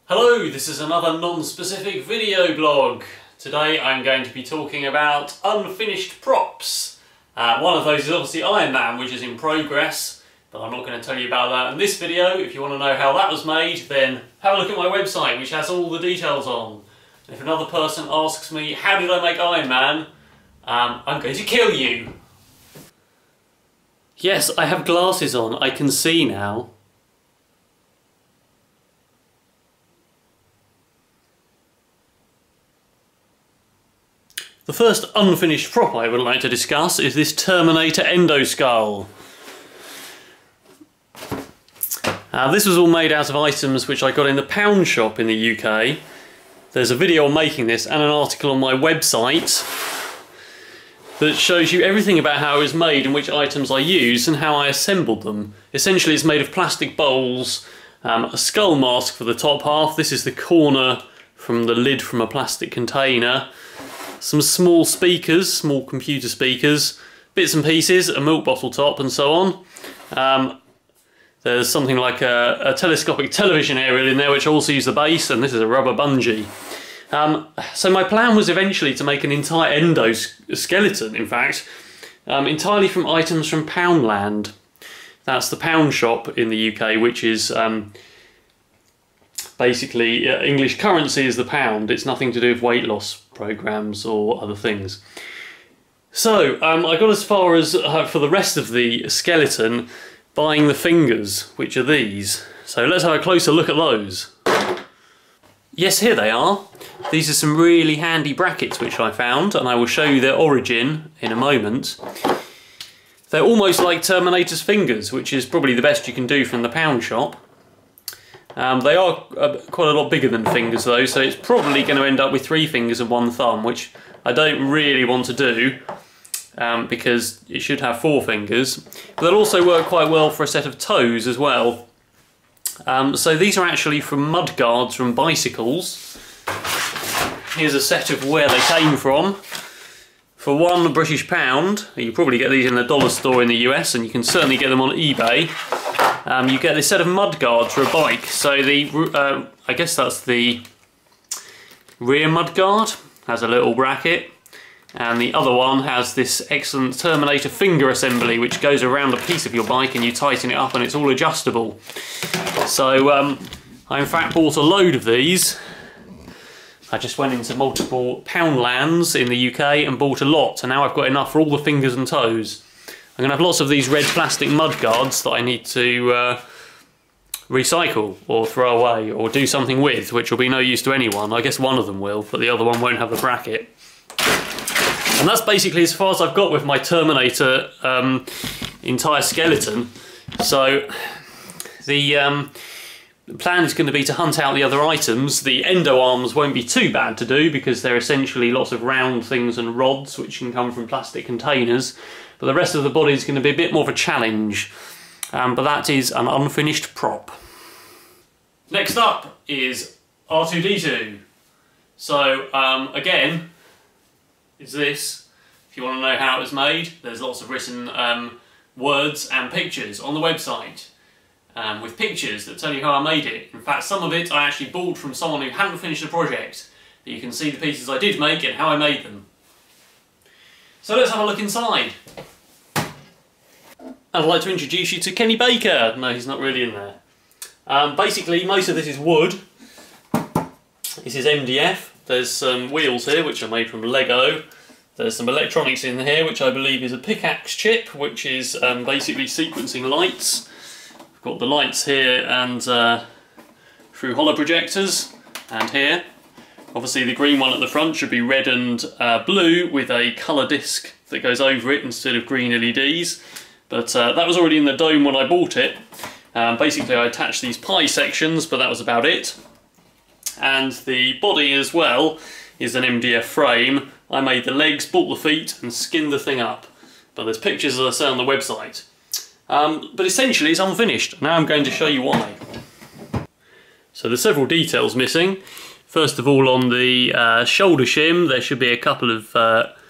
Hello, this is another non-specific video blog. Today I'm going to be talking about unfinished props. One of those is obviously Iron Man, which is in progress, but I'm not going to tell you about that in this video. If you want to know how that was made, then have a look at my website, which has all the details on. And if another person asks me, how did I make Iron Man, I'm going to kill you. Yes, I have glasses on, I can see now. The first unfinished prop I would like to discuss is this Terminator Endoskull. This was all made out of items which I got in the pound shop in the UK. There's a video on making this and an article on my website that shows you everything about how it was made and which items I used and how I assembled them. Essentially it's made of plastic bowls, a skull mask for the top half. This is the corner from the lid from a plastic container. Some small speakers, small computer speakers, bits and pieces, a milk bottle top and so on. There's something like a telescopic television aerial in there which also uses the base, and this is a rubber bungee. So my plan was eventually to make an entire endoskeleton, in fact, entirely from items from Poundland. That's the pound shop in the UK, which is basically English currency is the pound. It's nothing to do with weight loss programs or other things. So I got as far as, for the rest of the skeleton, buying the fingers, which are these. So let's have a closer look at those. Yes, here they are. These are some really handy brackets which I found, and I will show you their origin in a moment. They're almost like Terminator's fingers, which is probably the best you can do from the pound shop. They are quite a lot bigger than fingers though, so it's probably going to end up with 3 fingers and 1 thumb, which I don't really want to do because it should have 4 fingers. But they'll also work quite well for a set of toes as well. So these are actually from mud guards from bicycles. Here's a set of where they came from. For £1 British pound, you probably get these in the dollar store in the US, and you can certainly get them on eBay. You get this set of mud guards for a bike. So the I guess that's the rear mud guard, has a little bracket, and the other one has this excellent Terminator finger assembly which goes around a piece of your bike and you tighten it up and it's all adjustable. So I in fact bought a load of these. I just went into multiple Poundlands in the UK and bought a lot, and now I've got enough for all the fingers and toes. I'm going to have lots of these red plastic mud guards that I need to recycle or throw away or do something with, which will be no use to anyone. I guess one of them will, but the other one won't have the bracket. And that's basically as far as I've got with my Terminator entire skeleton. So the plan is going to be to hunt out the other items. The endo arms won't be too bad to do because they're essentially lots of round things and rods which can come from plastic containers. But the rest of the body is going to be a bit more of a challenge. But that is an unfinished prop. Next up is R2-D2. So again, is this. If you want to know how it was made, there's lots of written words and pictures on the website. With pictures that tell you how I made it. In fact, some of it I actually bought from someone who hadn't finished the project. But you can see the pieces I did make and how I made them. So let's have a look inside. I'd like to introduce you to Kenny Baker. No, he's not really in there. Basically, most of this is wood. This is MDF. There's some wheels here which are made from Lego. There's some electronics in here which I believe is a pickaxe chip, which is basically sequencing lights. I've got the lights here and through holo projectors, and here. Obviously the green one at the front should be red and blue with a colour disc that goes over it instead of green LEDs. But that was already in the dome when I bought it. Basically I attached these pie sections, but that was about it. And the body as well is an MDF frame. I made the legs, bought the feet and skinned the thing up. But there's pictures, as I say, on the website. But essentially it's unfinished. Now I'm going to show you why. So there's several details missing. First of all, on the shoulder shim there should be a couple of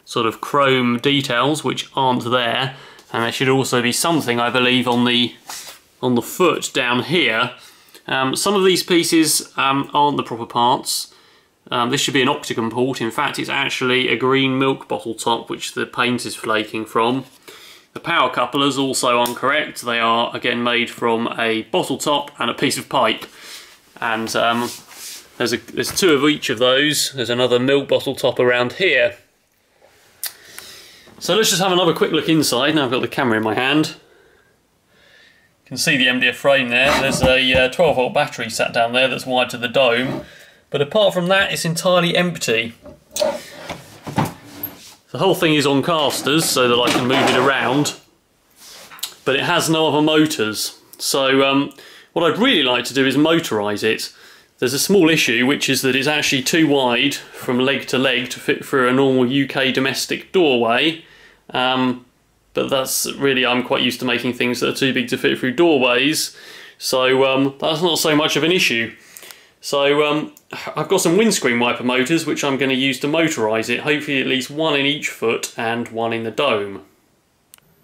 sort of chrome details which aren't there. And there should also be something, I believe, on the foot down here Some of these pieces aren't the proper parts. This should be an octagon port. In fact, it's actually a green milk bottle top which the paint is flaking from. The power couplers also aren't correct. They are again made from a bottle top and a piece of pipe. And there's two of each of those. There's another milk bottle top around here. So let's just have another quick look inside. Now I've got the camera in my hand. You can see the MDF frame there. There's a 12 volt battery sat down there that's wired to the dome. But apart from that, it's entirely empty. The whole thing is on casters so that I can move it around. But it has no other motors. So what I'd really like to do is motorise it. There's a small issue, which is that it's actually too wide from leg to leg to fit through a normal UK domestic doorway. But that's really, I'm quite used to making things that are too big to fit through doorways. So that's not so much of an issue. So I've got some windscreen wiper motors which I'm going to use to motorise it, hopefully at least one in each foot and one in the dome.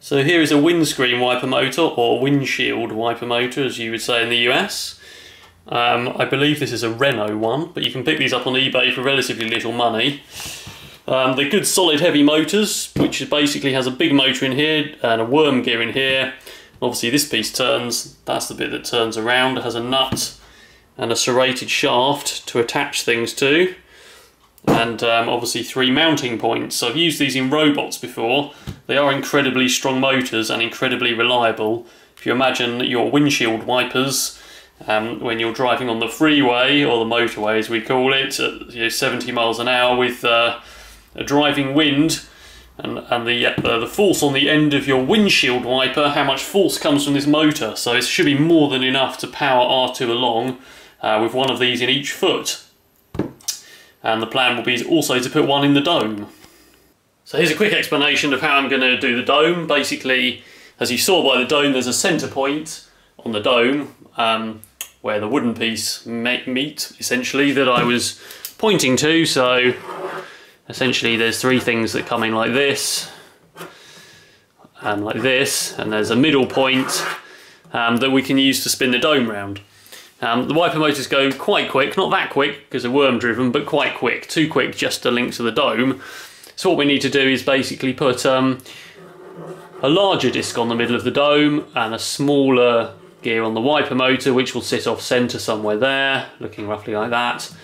So here is a windscreen wiper motor, or windshield wiper motor as you would say in the US. I believe this is a Renault one, but you can pick these up on eBay for relatively little money. They're good solid heavy motors, which basically has a big motor in here and a worm gear in here. Obviously this piece turns, that's the bit that turns around. It has a nut and a serrated shaft to attach things to, and obviously 3 mounting points. So I've used these in robots before. They are incredibly strong motors and incredibly reliable. If you imagine your windshield wipers when you're driving on the freeway, or the motorway as we call it, at 70 miles an hour with a driving wind, and the force on the end of your windshield wiper, how much force comes from this motor. So it should be more than enough to power R2 along with one of these in each foot. And the plan will be also to put one in the dome. So here's a quick explanation of how I'm going to do the dome. Basically, as you saw by the dome, there's a centre point on the dome where the wooden piece meet, essentially, that I was pointing to. So essentially there's 3 things that come in like this, and like this, and there's a middle point that we can use to spin the dome round. The wiper motors go quite quick, not that quick because they're worm driven, but quite quick, too quick just to link to the dome. So what we need to do is basically put a larger disc on the middle of the dome and a smaller gear on the wiper motor, which will sit off centre somewhere there, looking roughly like that,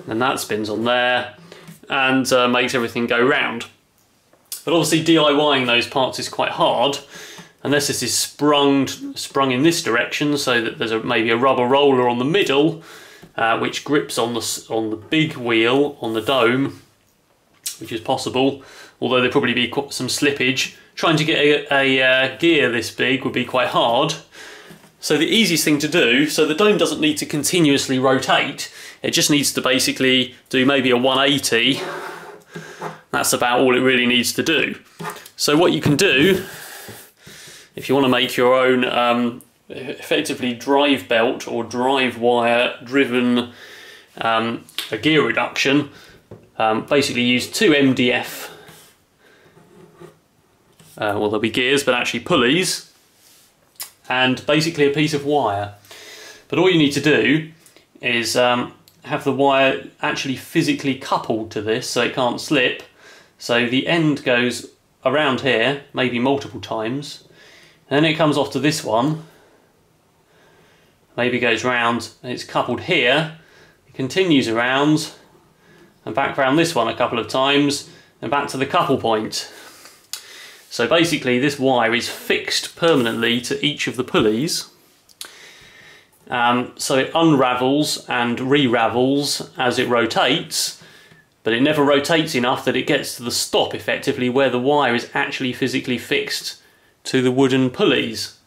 and that spins on there and makes everything go round. But obviously DIYing those parts is quite hard, unless this is sprung in this direction, so that there's maybe a rubber roller on the middle which grips on the big wheel on the dome, which is possible, although there'd probably be some slippage. Trying to get a gear this big would be quite hard. So the easiest thing to do, so the dome doesn't need to continuously rotate, it just needs to basically do maybe a 180. That's about all it really needs to do. So what you can do, if you want to make your own effectively drive belt or drive wire driven a gear reduction, basically use 2 MDF, well there'll be gears but actually pulleys, and basically a piece of wire. But all you need to do is have the wire actually physically coupled to this so it can't slip. So the end goes around here, maybe multiple times, and then it comes off to this one, maybe goes round, and it's coupled here, it continues around and back around this one a couple of times and back to the couple point. So basically this wire is fixed permanently to each of the pulleys, so it unravels and re-ravels as it rotates, but it never rotates enough that it gets to the stop effectively where the wire is actually physically fixed to the wooden pulleys.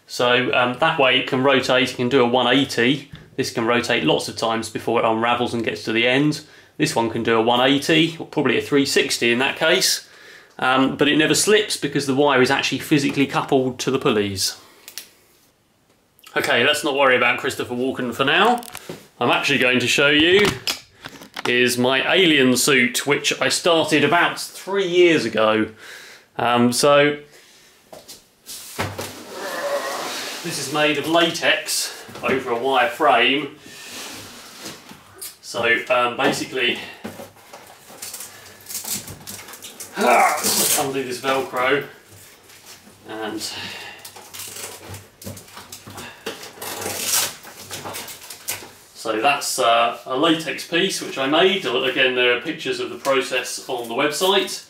So that way it can rotate, it can do a 180. This can rotate lots of times before it unravels and gets to the end. This one can do a 180, or probably a 360 in that case, but it never slips because the wire is actually physically coupled to the pulleys. Okay, let's not worry about Christopher Walken for now. I'm actually going to show you is my alien suit, which I started about 3 years ago. So this is made of latex. over a wire frame. So basically, let's undo this Velcro and so that's a latex piece which I made. Again, there are pictures of the process on the website,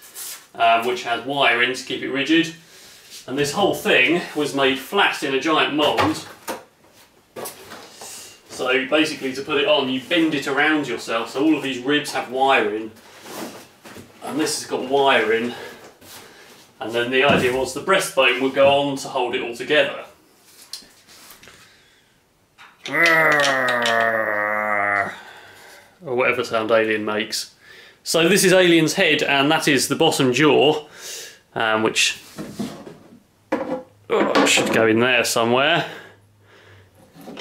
which has wire in to keep it rigid. And this whole thing was made flat in a giant mould. So basically, to put it on, you bend it around yourself. So all of these ribs have wire in, and this has got wire in. And then the idea was the breastbone would go on to hold it all together. Or whatever sound Alien makes. So this is Alien's head, and that is the bottom jaw, which should go in there somewhere,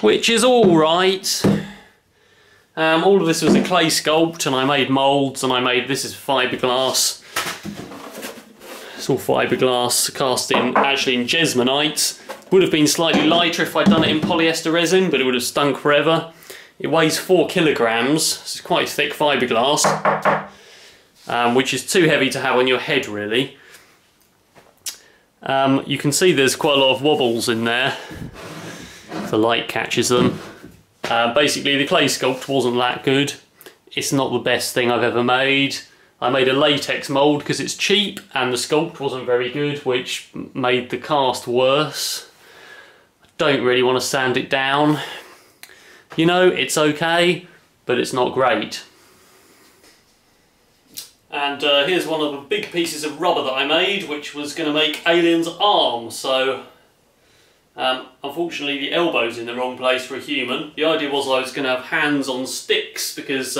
which is alright. All of this was a clay sculpt, and I made moulds, and I made, this is fiberglass. It's all fiberglass, cast in, actually in Jesmonite. Would have been slightly lighter if I'd done it in polyester resin, but it would have stunk forever. It weighs 4 kilograms, this is quite thick fiberglass, which is too heavy to have on your head really. You can see there's quite a lot of wobbles in there, if the light catches them. Basically the clay sculpt wasn't that good. It's not the best thing I've ever made. I made a latex mould because it's cheap, and the sculpt wasn't very good, which made the cast worse. I don't really want to sand it down. You know, it's okay, but it's not great. And here's one of the big pieces of rubber that I made, which was going to make Alien's arm. So, unfortunately the elbow's in the wrong place for a human. The idea was I was going to have hands on sticks, because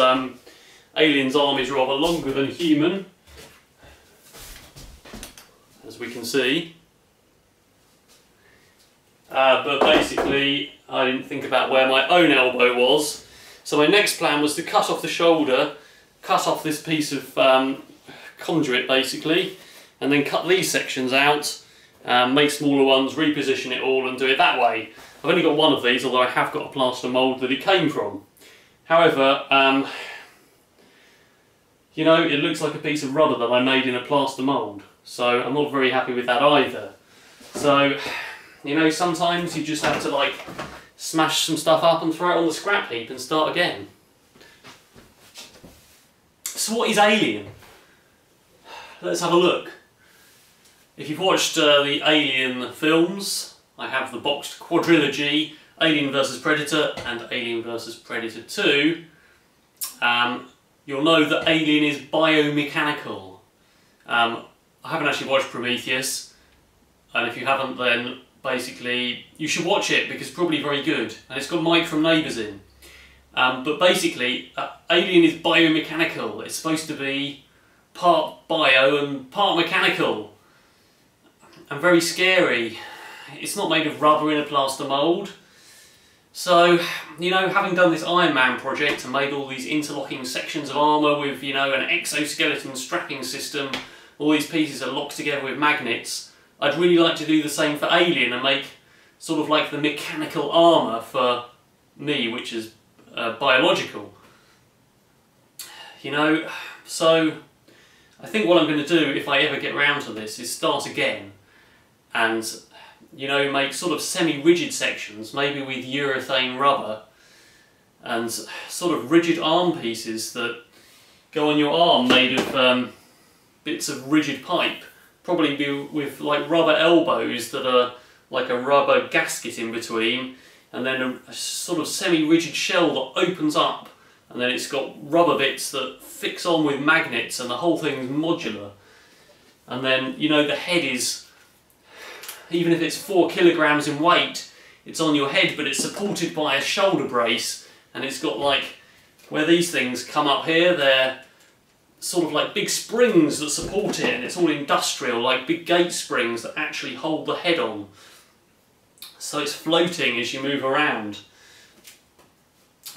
Alien's arm is rather longer than human, as we can see. But basically, I didn't think about where my own elbow was. So my next plan was to cut off the shoulder, cut off this piece of conduit basically, and then cut these sections out, make smaller ones, reposition it all and do it that way. I've only got one of these, although I have got a plaster mould that it came from. However, you know, it looks like a piece of rubber that I made in a plaster mould, so I'm not very happy with that either. So, you know, sometimes you just have to like smash some stuff up and throw it on the scrap heap and start again. So what is Alien? Let's have a look. If you've watched the Alien films, I have the boxed quadrilogy, Alien vs Predator and Alien vs Predator 2. You'll know that Alien is biomechanical. I haven't actually watched Prometheus, and if you haven't, then basically you should watch it because it's probably very good, and it's got Mike from Neighbours in. But basically, Alien is biomechanical. It's supposed to be part bio and part mechanical, and very scary. It's not made of rubber in a plaster mould. So, you know, having done this Iron Man project and made all these interlocking sections of armour with, you know, an exoskeleton strapping system, all these pieces are locked together with magnets, I'd really like to do the same for Alien and make sort of like the mechanical armour for me, which is biological. You know, so I think what I'm going to do if I ever get round to this is start again and, you know, make sort of semi-rigid sections, maybe with urethane rubber, and sort of rigid arm pieces that go on your arm made of bits of rigid pipe, probably be with like rubber elbows that are like a rubber gasket in between, and then a sort of semi-rigid shell that opens up, and then it's got rubber bits that fix on with magnets, and the whole thing's modular. And then, you know, the head is, even if it's 4 kilograms in weight, it's on your head, but it's supported by a shoulder brace, and it's got like, where these things come up here, they're sort of like big springs that support it, and it's all industrial, like big gate springs that actually hold the head on. So it's floating as you move around.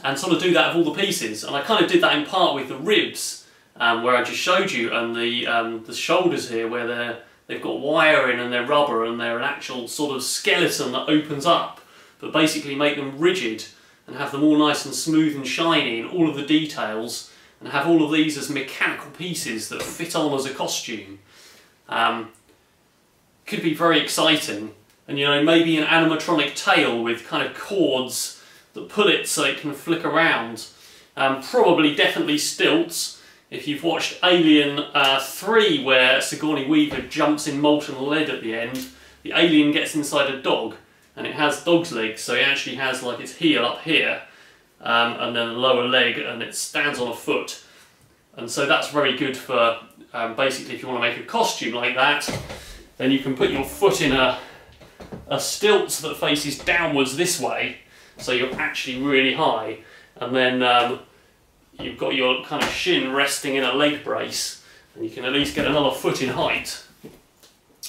And sort of do that with all the pieces. And I kind of did that in part with the ribs, where I just showed you, and the shoulders here, where they've got wire in and they're rubber and they're an actual sort of skeleton that opens up but basically make them rigid and have them all nice and smooth and shiny and all of the details, and have all of these as mechanical pieces that fit on as a costume. Could be very exciting. And, you know, maybe an animatronic tail with kind of cords that pull it so it can flick around. Probably definitely stilts. If you've watched Alien 3, where Sigourney Weaver jumps in molten lead at the end, the alien gets inside a dog, and it has dog's legs, so it actually has like its heel up here, and then a lower leg, and it stands on a foot. And so that's very good for, basically, if you want to make a costume like that, then you can put your foot in a stilt that faces downwards this way, so you're actually really high, and then you've got your kind of shin resting in a leg brace, and you can at least get another foot in height.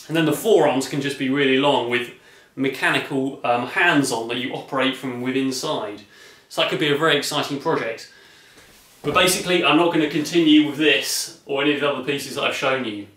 And then the forearms can just be really long with mechanical hands on that you operate from within inside. So that could be a very exciting project. But basically, I'm not going to continue with this or any of the other pieces that I've shown you.